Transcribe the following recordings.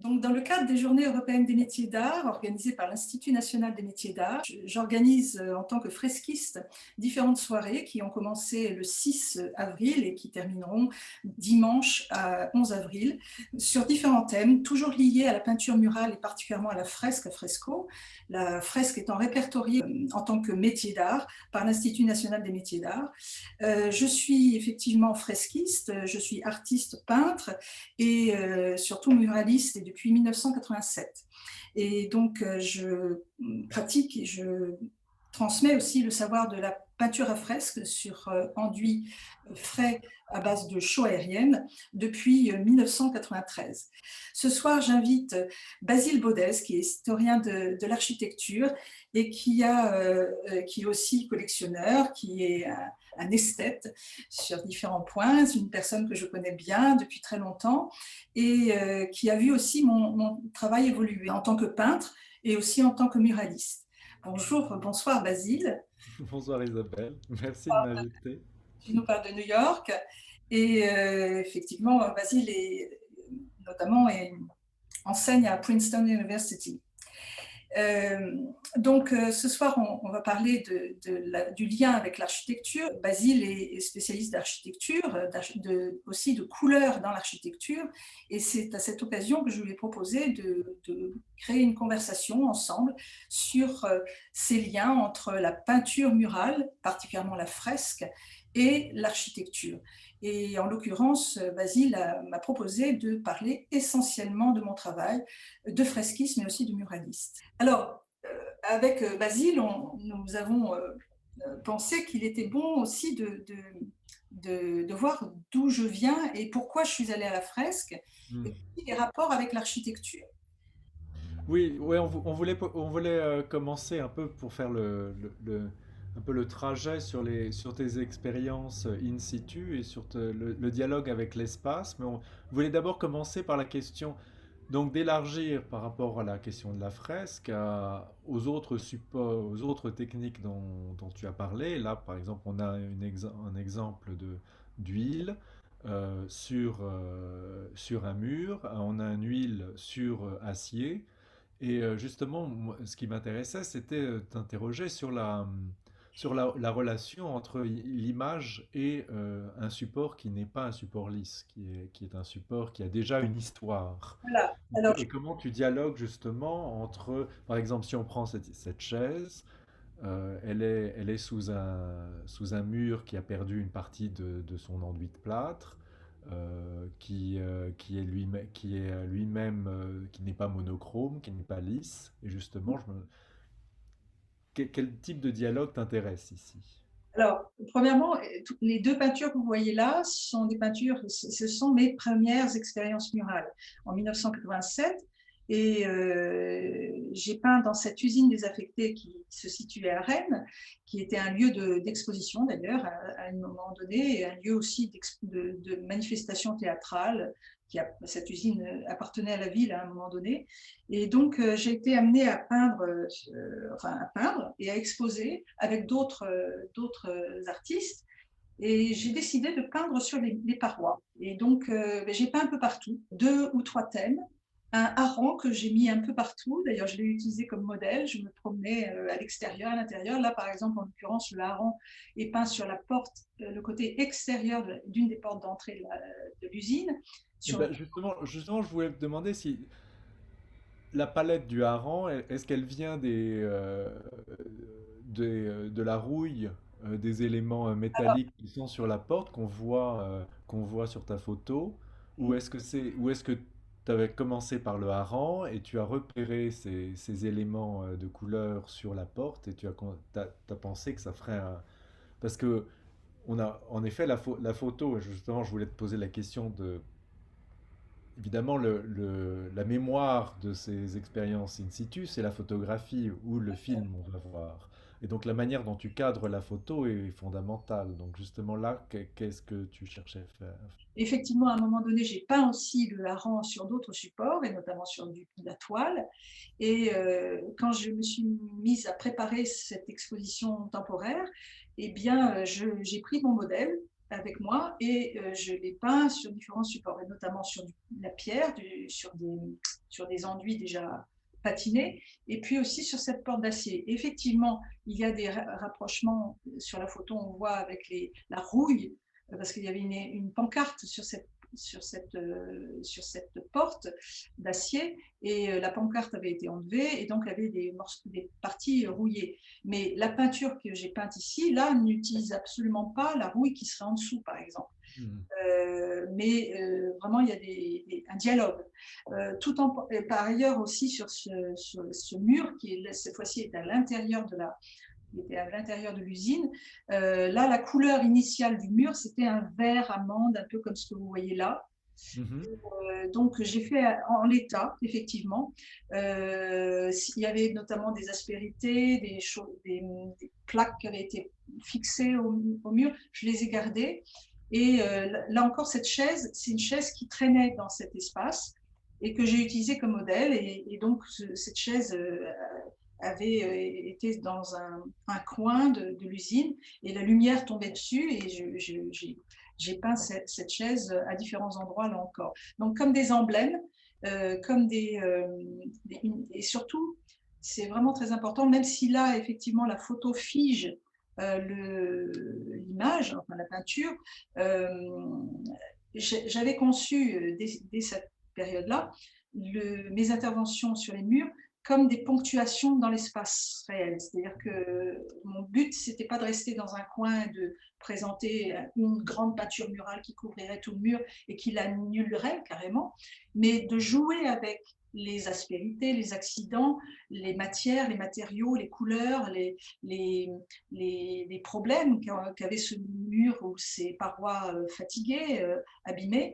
Donc, dans le cadre des Journées européennes des métiers d'art, organisées par l'Institut national des métiers d'art, j'organise en tant que fresquiste différentes soirées qui ont commencé le 6 avril et qui termineront dimanche à 11 avril sur différents thèmes, toujours liés à la peinture murale et particulièrement à la fresque, à fresco. La fresque étant répertoriée en tant que métier d'art par l'Institut national des métiers d'art. Je suis effectivement fresquiste, je suis artiste peintre et surtout muraliste et depuis 1987. Et donc, je pratique et je transmets aussi le savoir de la peinture à fresque sur enduit frais à base de chaux aérienne depuis 1993. Ce soir, j'invite Basile Baudès, qui est historien de l'architecture et qui est aussi collectionneur, qui est un esthète sur différents points. C'est une personne que je connais bien depuis très longtemps et qui a vu aussi mon travail évoluer en tant que peintre et aussi en tant que muraliste. Bonsoir Basile. Bonsoir Isabelle, merci de m'inviter. Tu nous parles de New York et effectivement, Basile notamment enseigne à Princeton University. Donc, ce soir, on va parler du lien avec l'architecture. Basile est spécialiste d'architecture, aussi de couleurs dans l'architecture. Et c'est à cette occasion que je lui ai proposé de créer une conversation ensemble sur ces liens entre la peinture murale, particulièrement la fresque, et l'architecture. Et en l'occurrence, Basile m'a proposé de parler essentiellement de mon travail de fresquiste, mais aussi de muraliste. Alors, avec Basile, nous avons pensé qu'il était bon aussi de voir d'où je viens et pourquoi je suis allée à la fresque, Hmm. et puis les rapports avec l'architecture. Oui, ouais, on voulait commencer un peu pour faire un peu le trajet sur sur tes expériences in situ et sur le dialogue avec l'espace, mais on voulait d'abord commencer par la question, donc d'élargir par rapport à la question de la fresque aux autres supports, aux autres techniques dont tu as parlé. Là, par exemple, on a un exemple d'huile. Sur un mur, on a une huile sur acier, et justement, ce qui m'intéressait, c'était t'interroger sur la relation entre l'image et un support qui n'est pas un support lisse, qui est un support qui a déjà une histoire. Voilà. Alors, Et comment tu dialogues justement entre, par exemple, si on prend cette chaise, elle est sous un mur qui a perdu une partie de son enduit de plâtre, qui est lui-même, qui n'est pas monochrome, qui n'est pas lisse. Et justement, quel type de dialogue t'intéresse ici? premièrement, les deux peintures que vous voyez là sont des peintures, ce sont mes premières expériences murales. En 1987, et j'ai peint dans cette usine désaffectée qui se situait à Rennes, qui était un lieu d'exposition d'ailleurs à un moment donné, et un lieu aussi de manifestation théâtrale. Cette usine appartenait à la ville à un moment donné. Et donc, j'ai été amenée à peindre, enfin à peindre et à exposer avec d'autres artistes. Et j'ai décidé de peindre sur les parois. Et donc, j'ai peint un peu partout, deux ou trois thèmes. Un hareng que j'ai mis un peu partout. D'ailleurs, je l'ai utilisé comme modèle. Je me promenais à l'extérieur, à l'intérieur. Là, par exemple, en l'occurrence, le hareng est peint sur la porte, le côté extérieur d'une des portes d'entrée de l'usine. Eh Sur le... ben, justement, je voulais te demander si la palette du hareng, est-ce qu'elle vient de la rouille, des éléments métalliques qui sont sur la porte qu'on voit sur ta photo, ou est-ce que tu avais commencé par le hareng et tu as repéré ces éléments de couleur sur la porte et t'as pensé que ça ferait un... Parce que on a en effet la photo, et justement je voulais te poser la question de évidemment, la mémoire de ces expériences in situ, c'est la photographie ou le film, on va voir. Et donc la manière dont tu cadres la photo est fondamentale. Donc justement là, qu'est-ce que tu cherchais à faire? Effectivement, à un moment donné, j'ai peint aussi le hareng sur d'autres supports, et notamment sur de la toile. Et quand je me suis mise à préparer cette exposition temporaire, eh bien, j'ai pris mon modèle avec moi et je l'ai peint sur différents supports, et notamment sur la pierre, sur des enduits déjà patinés, et puis aussi sur cette porte d'acier. Effectivement, il y a des rapprochements sur la photo, on voit avec la rouille, parce qu'il y avait une pancarte sur cette porte d'acier, et la pancarte avait été enlevée, et donc il y avait des parties rouillées. Mais la peinture que j'ai peinte ici, là, n'utilise absolument pas la rouille qui serait en dessous, par exemple. Mhm. Mais vraiment, il y a un dialogue. Par ailleurs aussi sur ce mur qui est, cette fois-ci est à l'intérieur de l'usine. Là, la couleur initiale du mur, c'était un vert amande, un peu comme ce que vous voyez là. Mhm. Donc, j'ai fait en l'état, effectivement. Il y avait notamment des aspérités, des plaques qui avaient été fixées au mur. Je les ai gardées. Et là encore, cette chaise, c'est une chaise qui traînait dans cet espace et que j'ai utilisée comme modèle. Et donc, cette chaise avait été dans un coin de l'usine, et la lumière tombait dessus, et j'ai peint cette chaise à différents endroits là encore. Donc comme des emblèmes, comme et surtout, c'est vraiment très important, même si là effectivement la photo fige l'image, enfin la peinture, euh, j'avais conçu dès cette période-là mes interventions sur les murs comme des ponctuations dans l'espace réel. C'est-à-dire que mon but, c'était pas de rester dans un coin et de présenter une grande peinture murale qui couvrirait tout le mur et qui l'annulerait carrément, mais de jouer avec les aspérités, les accidents, les matières, les matériaux, les couleurs, les problèmes qu'avait ce mur ou ces parois fatiguées, abîmées,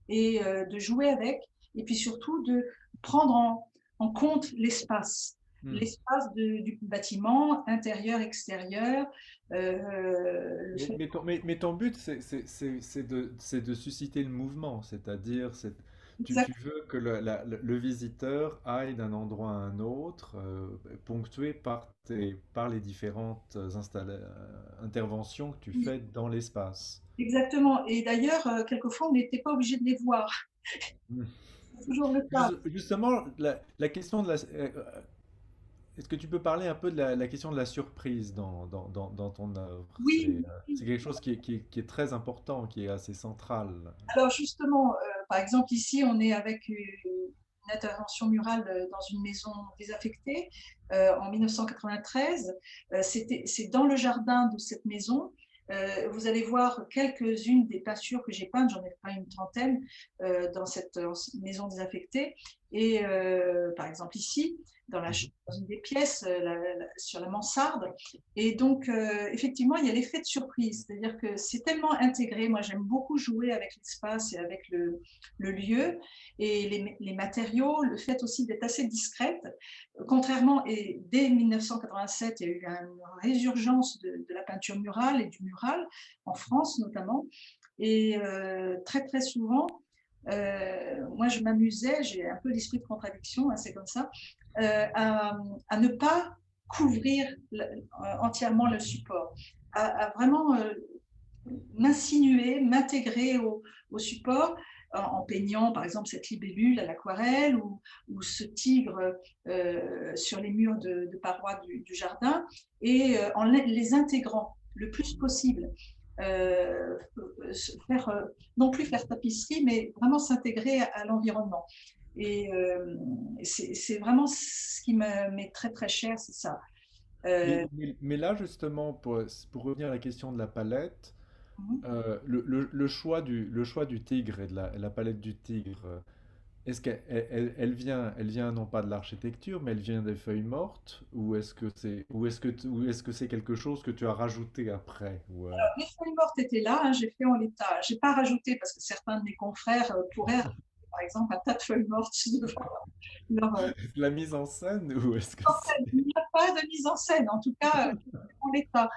et de jouer avec, et puis surtout de prendre en compte l'espace, Mhm. du bâtiment, intérieur, extérieur. Le fait... Mais ton but, c'est de susciter le mouvement, c'est-à-dire, tu Exact, veux que le visiteur aille d'un endroit à un autre, ponctué par les différentes interventions que tu fais dans l'espace. exactement. Et d'ailleurs, quelquefois, on n'était pas obligé de les voir. Mm. C'est toujours le cas. Justement, la question de est-ce que tu peux parler un peu de la question de la surprise dans ton œuvre? Oui, C'est quelque chose qui est très important, qui est assez central. alors justement, par exemple, ici, on est avec une intervention murale dans une maison désaffectée en 1993. C'est dans le jardin de cette maison. Vous allez voir quelques-unes des peintures que j'ai peintes, j'en ai peint une trentaine dans cette maison désaffectée. Et par exemple ici, Mhm. dans une des pièces, sur la mansarde. Et donc, effectivement, il y a l'effet de surprise, c'est-à-dire que c'est tellement intégré. Moi, j'aime beaucoup jouer avec l'espace et avec le lieu et les matériaux, le fait aussi d'être assez discrète. Contrairement, et dès 1987, il y a eu une résurgence de la peinture murale et du mural, en France notamment. Et très, très souvent, moi, je m'amusais, j'ai un peu l'esprit de contradiction, hein, c'est comme ça, à ne pas couvrir entièrement le support, à vraiment m'insinuer, m'intégrer au support en peignant par exemple cette libellule à l'aquarelle ou ce tigre sur les murs de parois du jardin, et en les intégrant le plus possible. Euh, faire, non plus faire tapisserie, mais vraiment s'intégrer à l'environnement. Et c'est vraiment ce qui m'est très très cher, c'est ça. Euh, Mais là, justement, pour revenir à la question de la palette, le choix du tigre et de la palette du tigre, est-ce elle vient non pas de l'architecture, mais elle vient des feuilles mortes, ou est-ce que c'est quelque chose que tu as rajouté après, Les feuilles mortes étaient là, hein, j'ai fait en l'état. J'ai pas rajouté parce que certains de mes confrères pourraient rajouter, par exemple, un tas de feuilles mortes devant leur, la mise en scène, ou est-ce que c'est... il n'y a pas de mise en scène, en tout cas en l'état.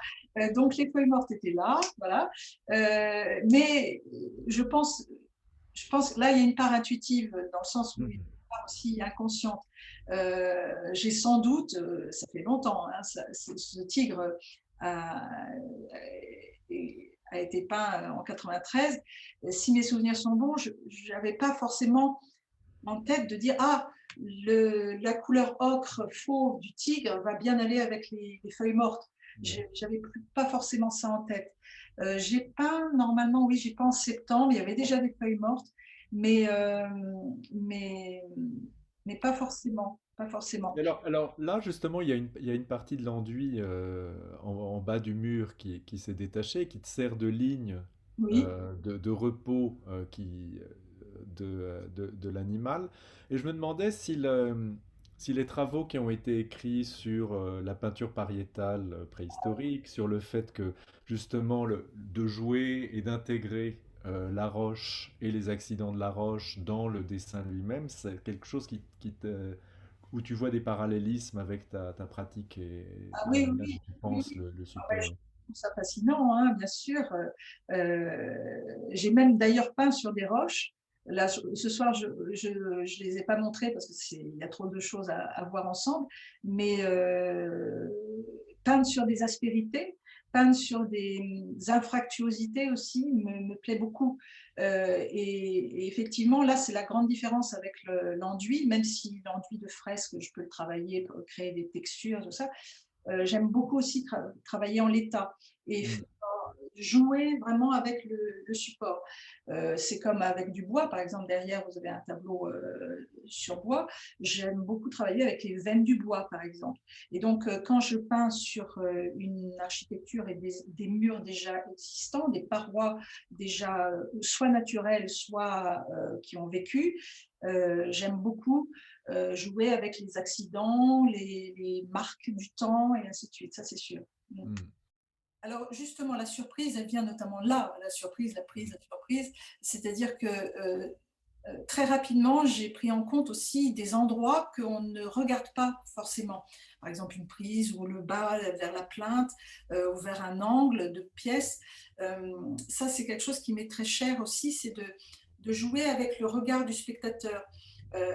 Donc les feuilles mortes étaient là, voilà. Mais je pense que là, il y a une part intuitive dans le sens où il y a Mhm. une part aussi inconsciente. J'ai sans doute, ça fait longtemps, hein, ce tigre a, a été peint en 93. Si mes souvenirs sont bons, je n'avais pas forcément en tête de dire ah, la couleur ocre fauve du tigre va bien aller avec les feuilles mortes. Ouais. J'avais pas forcément ça en tête. J'ai peint normalement, oui, j'ai peint en septembre. Il y avait déjà des feuilles mortes, mais mais mais pas forcément, pas forcément. Et alors là, justement, il y a une partie de l'enduit en bas du mur qui s'est détachée, qui te sert de ligne Oui, de repos de l'animal. Et je me demandais si les travaux qui ont été écrits sur la peinture pariétale préhistorique, sur le fait que justement de jouer et d'intégrer la roche et les accidents de la roche dans le dessin lui-même, c'est quelque chose qui te où tu vois des parallélismes avec ta pratique ah et la oui, manière dont oui, tu oui, penses oui. le Ah ouais, je support. trouve ça fascinant, hein, bien sûr. J'ai même d'ailleurs peint sur des roches. Là, ce soir, je les ai pas montrées parce que il y a trop de choses à voir ensemble, mais peindre sur des aspérités, peindre sur des infractuosités aussi me plaît beaucoup. Et effectivement, là, c'est la grande différence avec l'enduit, même si l'enduit de fresque, je peux le travailler pour créer des textures, tout ça. J'aime beaucoup aussi travailler en l'état et Mm. jouer vraiment avec le support. C'est comme avec du bois, par exemple, derrière, vous avez un tableau sur bois. J'aime beaucoup travailler avec les veines du bois, par exemple. Et donc, quand je peins sur une architecture et des murs déjà existants, des parois déjà soit naturelles, soit qui ont vécu, j'aime beaucoup jouer avec les accidents, les marques du temps et ainsi de suite, ça c'est sûr. Mm. Mm. Alors justement, la surprise, elle vient notamment là, la surprise, la prise, la surprise, c'est-à-dire que très rapidement, j'ai pris en compte aussi des endroits qu'on ne regarde pas forcément. Par exemple, une prise ou le bas vers la plainte ou vers un angle de pièce. Ça, c'est quelque chose qui m'est très cher aussi, c'est de jouer avec le regard du spectateur.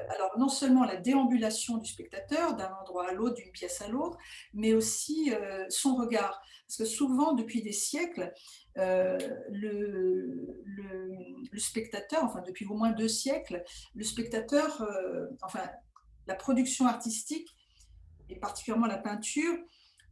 Alors, non seulement la déambulation du spectateur d'un endroit à l'autre, d'une pièce à l'autre, mais aussi son regard. Parce que souvent, depuis des siècles, euh, le, le, le spectateur, enfin depuis au moins 2 siècles, le spectateur, enfin la production artistique, et particulièrement la peinture,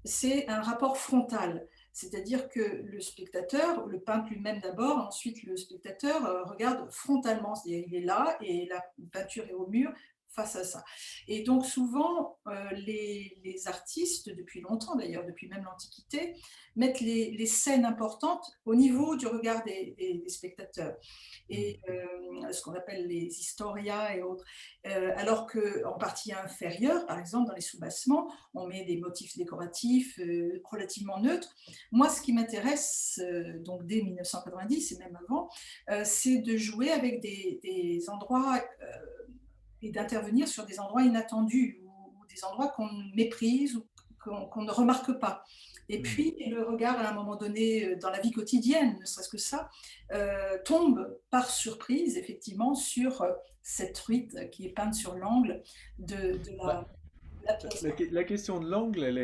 c'est un rapport frontal. C'est-à-dire que le spectateur, le peintre lui-même d'abord, ensuite le spectateur regarde frontalement, c'est-à-dire il est là et la peinture est au mur face à ça. Et donc souvent, les artistes, depuis longtemps d'ailleurs, depuis même l'Antiquité, mettent les scènes importantes au niveau du regard des spectateurs. Et Mm. ce qu'on appelle les historias et autres. Alors qu'en partie inférieure, par exemple dans les sous-bassements, on met des motifs décoratifs relativement neutres. Moi, ce qui m'intéresse, donc dès 1990 et même avant, c'est de jouer avec des endroits et d'intervenir sur des endroits inattendus ou des endroits qu'on méprise ou qu'on ne remarque pas. Et Mm. puis, le regard, à un moment donné, dans la vie quotidienne, ne serait-ce que ça, tombe par surprise, effectivement, sur cette truite qui est peinte sur l'angle de Bah, la pièce. la question de l'angle, elle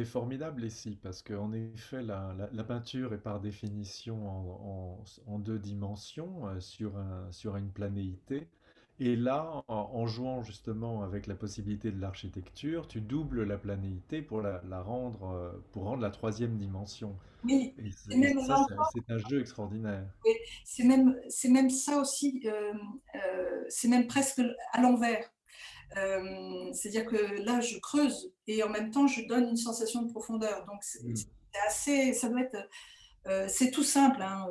est formidable ici, parce qu'en effet, la peinture est par définition en deux dimensions, sur une planéité. Et là, en jouant justement avec la possibilité de l'architecture, tu doubles la planéité pour rendre la troisième dimension. Oui, et Et même ça, là encore, c'est un jeu extraordinaire. oui, c'est même ça aussi, c'est même presque à l'envers. C'est-à-dire que là, je creuse et en même temps, je donne une sensation de profondeur. Donc, Mm. c'est assez, ça doit être, c'est tout simple, hein,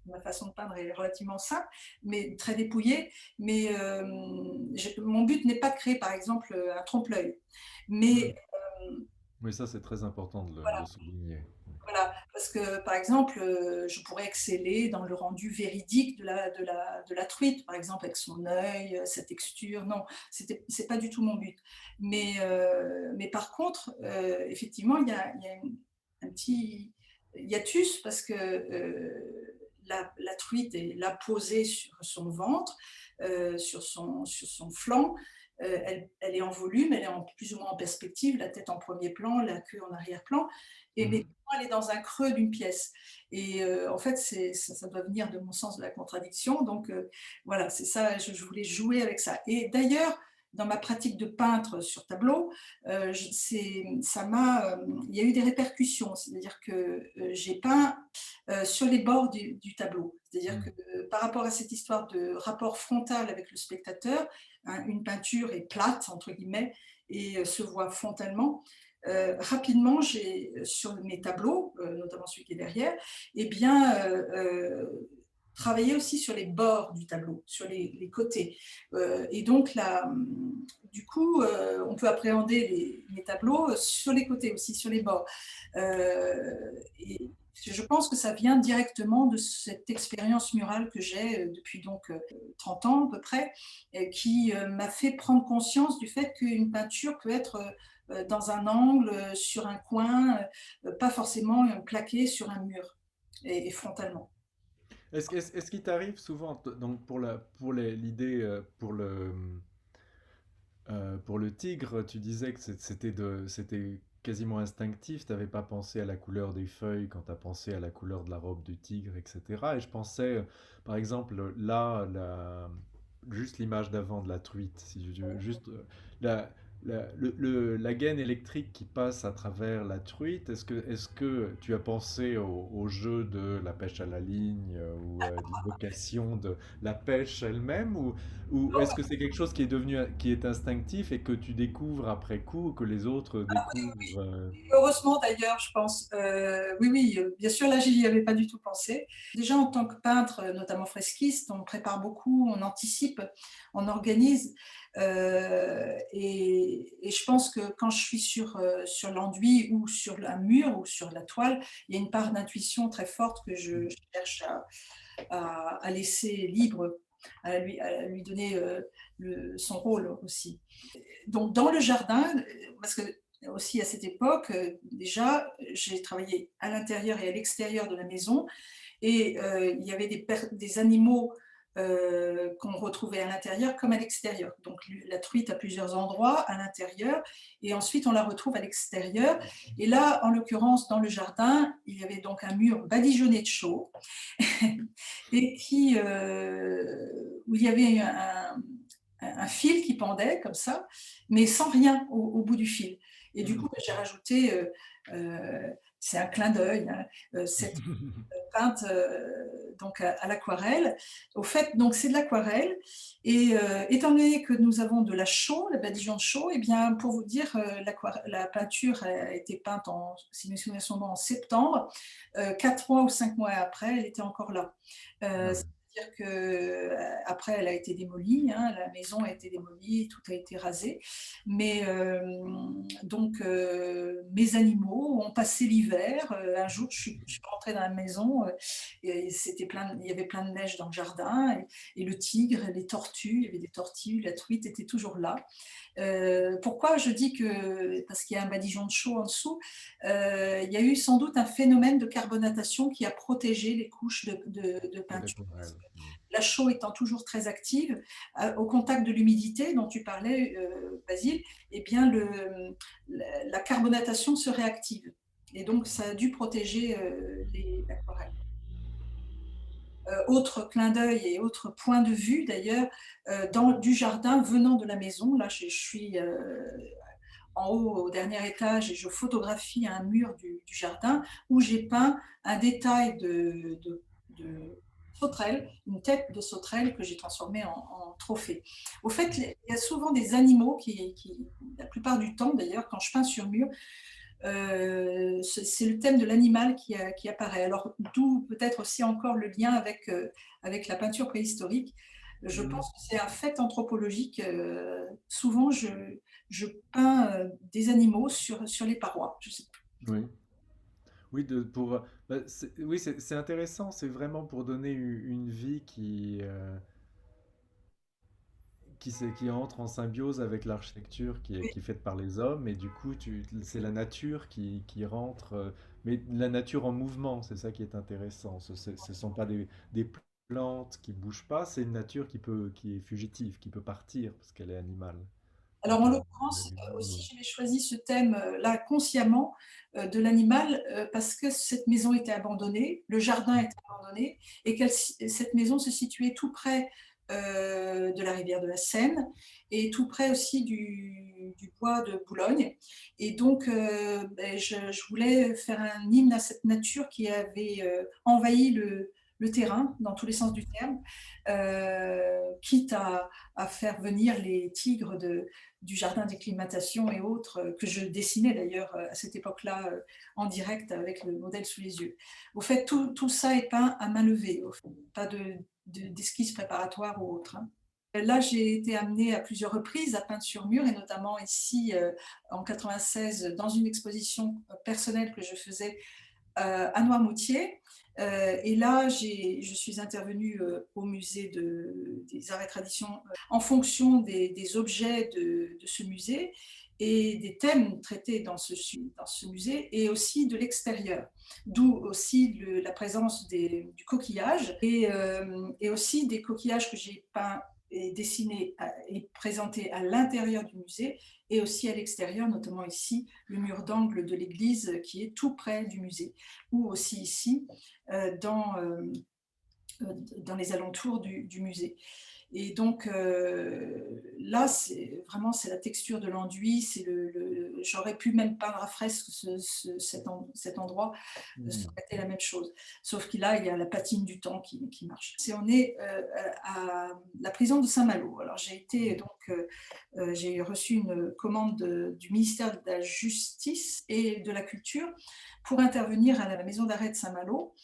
ma façon de peindre est relativement simple, mais très dépouillée. Mais mon but n'est pas de créer, par exemple, un trompe-l'œil. Mais Mm. Oui, ça, c'est très important de le voilà, souligner. voilà, parce que par exemple, je pourrais exceller dans le rendu véridique de la truite, par exemple, avec son œil, sa texture. Non, c'est pas du tout mon but. Mais par contre, effectivement, il y a un petit hiatus parce que la truite est là posée sur son ventre, sur son flanc. elle est en volume, elle est plus ou moins en perspective, la tête en premier plan, la queue en arrière-plan, et mais Mhm. elle est dans un creux d'une pièce. Et en fait, ça doit venir de mon sens de la contradiction. Donc voilà, c'est ça, je voulais jouer avec ça. Et d'ailleurs, dans ma pratique de peintre sur tableau, il y a eu des répercussions. C'est-à-dire que j'ai peint sur les bords du tableau. C'est-à-dire que Mhm. par rapport à cette histoire de rapport frontal avec le spectateur, hein, une peinture est plate, entre guillemets, et se voit frontalement. Rapidement, sur mes tableaux, notamment celui qui est derrière, eh bien, travaillé aussi sur les bords du tableau, sur les côtés. Et donc, du coup, on peut appréhender les tableaux sur les côtés aussi, sur les bords. Et je pense que ça vient directement de cette expérience murale que j'ai depuis donc 30 ans à peu près, qui m'a fait prendre conscience du fait qu'une peinture peut être dans un angle, sur un coin, pas forcément plaquée sur un mur et frontalement. Est-ce qu'il t'arrive souvent, donc l'idée, pour le tigre, tu disais que c'était quasiment instinctif, tu n'avais pas pensé à la couleur des feuilles quand tu as pensé à la couleur de la robe du tigre, etc. Et je pensais, par exemple, là, juste l'image d'avant de la truite, si tu veux, juste la, la gaine électrique qui passe à travers la truite, est-ce que tu as pensé au jeu de la pêche à la ligne ou de l'évocation de la pêche elle-même, ou est-ce que c'est quelque chose qui est devenu, qui est instinctif et que tu découvres après coup, que les autres découvrent Heureusement d'ailleurs, je pense. Oui, oui, bien sûr, là, j'y avais pas du tout pensé. Déjà, en tant que peintre, notamment fresquiste, on prépare beaucoup, on anticipe, on organise. Et je pense que quand je suis sur l'enduit ou sur un mur ou sur la toile, il y a une part d'intuition très forte que je cherche à laisser libre, à lui donner son rôle aussi. Donc, dans le jardin, parce que aussi à cette époque, déjà, j'ai travaillé à l'intérieur et à l'extérieur de la maison, et il y avait des animaux qu'on retrouvait à l'intérieur comme à l'extérieur. Donc la truite à plusieurs endroits à l'intérieur, et ensuite on la retrouve à l'extérieur. Et là, en l'occurrence, dans le jardin, il y avait donc un mur badigeonné de chaux et où il y avait un fil qui pendait comme ça, mais sans rien au bout du fil. Et du coup, j'ai rajouté, euh, c'est un clin d'œil, hein, cette peinte donc à l'aquarelle. Au fait, donc c'est de l'aquarelle. Et étant donné que nous avons de la chaux, la badigeon de chaux, et bien pour vous dire, la peinture a été peinte si mes souvenirs sont bons, en septembre. 4 mois ou 5 mois après, elle était encore là. Ah oui. C'est-à-dire que après, elle a été démolie, hein, la maison a été démolie, tout a été rasé. Mais donc, mes animaux ont passé l'hiver. Un jour, je suis rentrée dans la maison, et il y avait plein de neige dans le jardin, et le tigre, les tortues, il y avait des tortues, la truite était toujours là. Pourquoi je dis que, parce qu'il y a un badigeon de chaux en dessous, il y a eu sans doute un phénomène de carbonatation qui a protégé les couches de De peinture. l'aquarelle. La chaux étant toujours très active, au contact de l'humidité dont tu parlais, Basile, eh bien la carbonatation se réactive. Et donc, ça a dû protéger l'aquarelle. Autre clin d'œil et autre point de vue d'ailleurs, du jardin venant de la maison. Là, je suis en haut au dernier étage et je photographie un mur du jardin où j'ai peint un détail de sauterelle, une tête de sauterelle que j'ai transformée en trophée. Au fait, il y a souvent des animaux la plupart du temps d'ailleurs, quand je peins sur mur, c'est le thème de l'animal qui apparaît. Alors, d'où peut-être aussi encore le lien avec la peinture préhistorique. Je Mhm. pense que c'est un fait anthropologique. Souvent, je peins des animaux sur les parois. Je sais Oui. Oui, bah, oui, c'est intéressant, c'est vraiment pour donner une vie qui entre en symbiose avec l'architecture qui est faite par les hommes, et du coup, c'est la nature qui rentre, mais la nature en mouvement, c'est ça qui est intéressant. Ce sont pas des plantes qui bougent pas, c'est une nature qui est fugitive, qui peut partir parce qu'elle est animale. Alors en l'occurrence, aussi l'animal. j'avais choisi ce thème, là consciemment, de l'animal, parce que cette maison était abandonnée, le jardin était abandonné et cette maison se situait tout près, de la rivière de la Seine et tout près aussi du bois de Boulogne et donc je voulais faire un hymne à cette nature qui avait, envahi le terrain dans tous les sens du terme, quitte à faire venir les tigres du jardin d'acclimatation et autres, que je dessinais d'ailleurs à cette époque-là en direct avec le modèle sous les yeux. Au fait, tout ça est peint à main levée, au fait, pas d'esquisse préparatoire ou autre, hein. Là, j'ai été amenée à plusieurs reprises à peindre sur mur et notamment ici en 96 dans une exposition personnelle que je faisais à Noirmoutier. Et là, je suis intervenue au musée des arts et traditions en fonction des objets de ce musée et des thèmes traités dans ce musée et aussi de l'extérieur, d'où aussi la présence du coquillage et aussi des coquillages que j'ai peints et dessinés et présentés à l'intérieur du musée et aussi à l'extérieur, notamment ici, le mur d'angle de l'église qui est tout près du musée, ou aussi ici, euh, dans, euh, dans les alentours du musée. Et donc là, c'est la texture de l'enduit. J'aurais pu même peindre à fresque cet endroit, ça Hmm. aurait été la même chose. Sauf que là, il y a la patine du temps qui marche. On est à la prison de Saint-Malo. Alors j'ai reçu une commande du ministère de la Justice et de la Culture pour intervenir à la maison d'arrêt de Saint-Malo.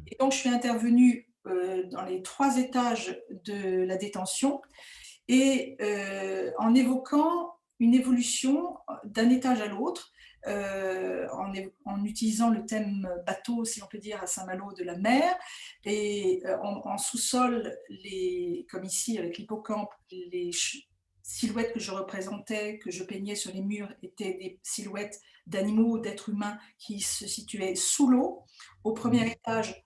Et donc, je suis intervenue dans les 3 étages de la détention et en évoquant une évolution d'un étage à l'autre, en utilisant le thème bateau, si on peut dire, à Saint-Malo de la mer, et en sous-sol, comme ici avec l'hippocampe, les silhouettes que je représentais, que je peignais sur les murs, étaient des silhouettes d'animaux, d'êtres humains qui se situaient sous l'eau, au premier Hmm. étage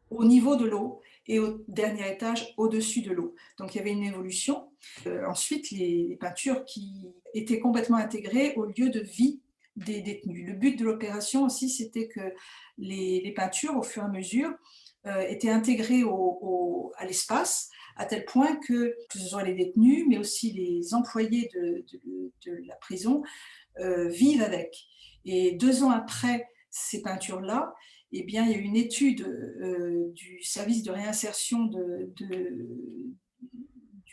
au niveau de l'eau et au dernier étage au-dessus de l'eau. Donc il y avait une évolution. Ensuite, les peintures qui étaient complètement intégrées au lieu de vie des détenus. Le but de l'opération aussi, c'était que les peintures, au fur et à mesure, étaient intégrées à l'espace, à tel point que ce soit les détenus, mais aussi les employés de la prison, vivent avec. Et 2 ans après ces peintures-là, eh bien, il y a eu une étude du service de réinsertion du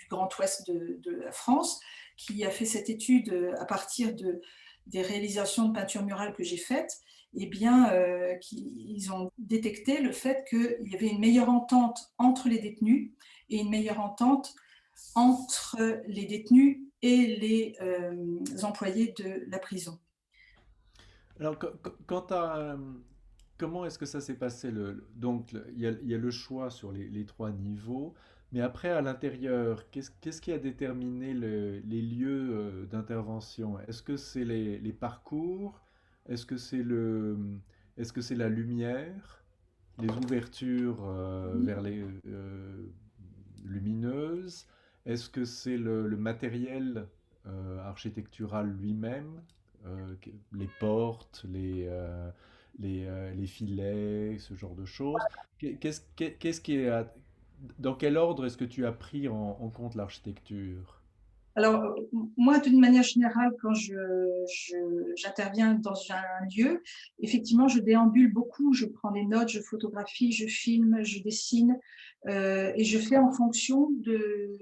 Grand Ouest de la France qui a fait cette étude à partir des réalisations de peinture murale que j'ai faites. Eh bien, ils ont détecté le fait qu'il y avait une meilleure entente entre les détenus et une meilleure entente entre les détenus et les employés de la prison. Alors, comment est-ce que ça s'est passé donc, il y a le choix sur les trois niveaux, mais après, à l'intérieur, qu'est-ce qui a déterminé les lieux d'intervention? Est-ce que c'est les parcours? Est-ce que est-ce que c'est la lumière? Les ouvertures vers les lumineuses? Est-ce que c'est le matériel architectural lui-même? Les portes, les filets, ce genre de choses. Qu'est-ce qui est dans quel ordre est-ce que tu as pris en compte l'architecture? Alors, moi, d'une manière générale, quand j'interviens dans un lieu, effectivement, je déambule beaucoup, je prends des notes, je photographie, je filme, je dessine, et je fais en fonction de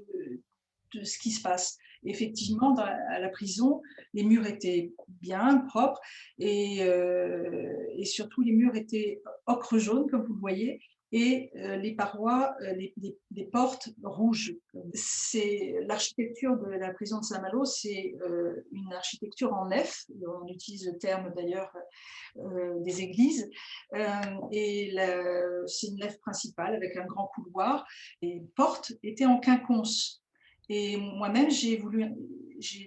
ce qui se passe. Effectivement, à la prison, les murs étaient bien propres et surtout les murs étaient ocre jaune, comme vous le voyez, et les parois, les portes rouges. C'est l'architecture de la prison de Saint-Malo, c'est une architecture en nef. On utilise le terme d'ailleurs des églises. Et c'est une nef principale avec un grand couloir. Les portes étaient en quinconce. Et moi-même, j'ai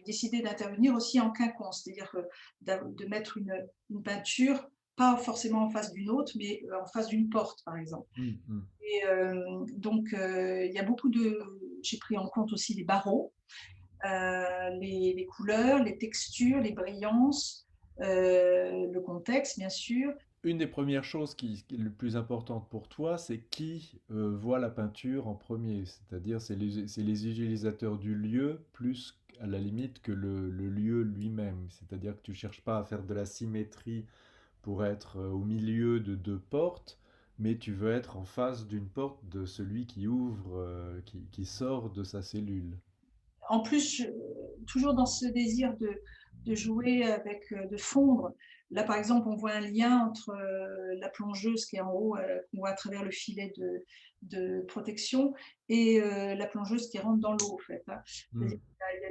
décidé d'intervenir aussi en quinconce, c'est-à-dire de mettre une peinture pas forcément en face d'une autre, mais en face d'une porte, par exemple. Mm, mm. Et donc, il y a beaucoup de. J'ai pris en compte aussi les barreaux. les couleurs, les textures, les brillances, le contexte, bien sûr. Une des premières choses qui est le plus importante pour toi, c'est qui voit la peinture en premier. C'est-à-dire, c'est les utilisateurs du lieu plus à la limite que le lieu lui-même. C'est-à-dire que tu cherches pas à faire de la symétrie pour être au milieu de deux portes, mais tu veux être en face d'une porte de celui qui ouvre, qui sort de sa cellule. En plus, toujours dans ce désir de jouer avec, de fondre. Là, par exemple, on voit un lien entre la plongeuse qui est en haut, qu'on voit à travers le filet de protection, et la plongeuse qui rentre dans l'eau, en fait, hein. C'est-à-dire Hmm.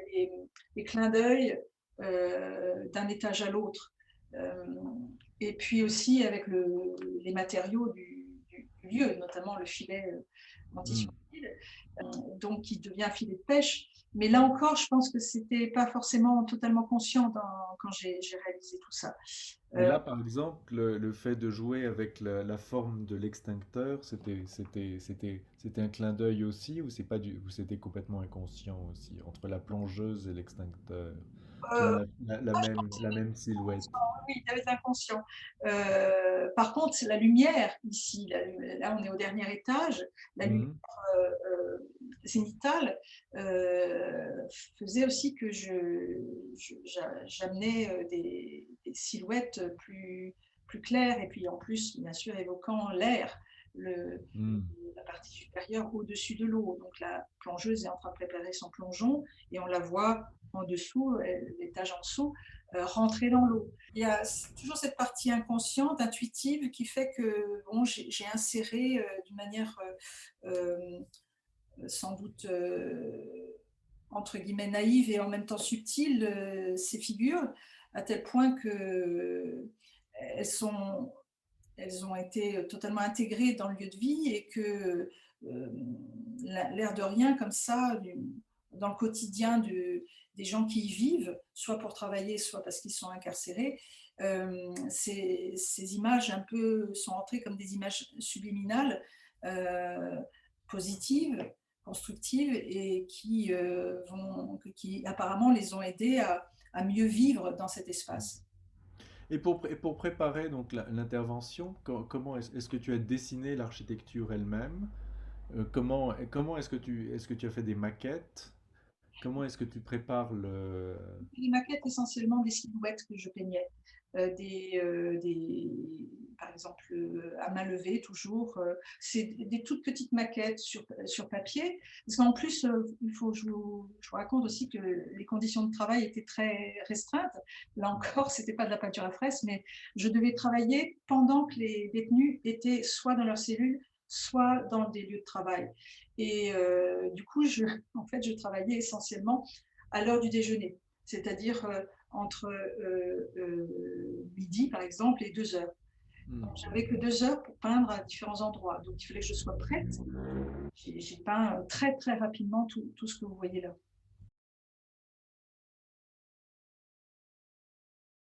qu'il y a des clins d'œil d'un étage à l'autre. Et puis aussi avec les matériaux du lieu, notamment le filet Hmm. anti-suicide, donc qui devient un filet de pêche. Mais là encore, je pense que c'était pas forcément totalement conscient quand j'ai réalisé tout ça. Mais là, par exemple, le fait de jouer avec la forme de l'extincteur, c'était un clin d'œil aussi, ou c'est pas ou c'était complètement inconscient aussi, entre la plongeuse et l'extincteur, qui ont Euh, la même silhouette. oui, il y avait l'inconscient. Par contre, la lumière ici, là on est au dernier étage, la lumière Mhm. zénithale faisait aussi que j'amenais des silhouettes plus claires, et puis en plus, bien sûr, évoquant l'air, le, Mhm. la partie supérieure au-dessus de l'eau. Donc la plongeuse est en train de préparer son plongeon et on la voit en dessous, l'étage en dessous, rentrer dans l'eau. Il y a toujours cette partie inconsciente, intuitive, qui fait que bon, j'ai inséré d'une manière sans doute entre guillemets naïve et en même temps subtile ces figures, à tel point que elles sont elles ont été totalement intégrées dans le lieu de vie, et que l'air de rien, comme ça, dans le quotidien des gens qui y vivent, soit pour travailler, soit parce qu'ils sont incarcérés, ces images un peu sont entrées comme des images subliminales, euh, positives, constructives, et qui apparemment les ont aidés à mieux vivre dans cet espace. Et pour préparer donc l'intervention, comment est-ce que tu as dessiné l'architecture elle-même? Comment est-ce que tu as fait des maquettes? Comment est-ce que tu prépares le... Les maquettes, essentiellement des silhouettes que je peignais. Par exemple, à main levée, toujours. C'est des toutes petites maquettes sur papier. Parce qu'en plus, il faut, je vous raconte aussi que les conditions de travail étaient très restreintes. Là encore, ce n'était pas de la peinture à fresque, mais je devais travailler pendant que les détenus étaient soit dans leur cellule, soit dans des lieux de travail. Et du coup, en fait, je travaillais essentiellement à l'heure du déjeuner, c'est-à-dire entre midi, par exemple, et 2 heures. Hmm. J'avais que 2 heures pour peindre à différents endroits. Donc, il fallait que je sois prête. J'ai peint très, très rapidement tout ce que vous voyez là.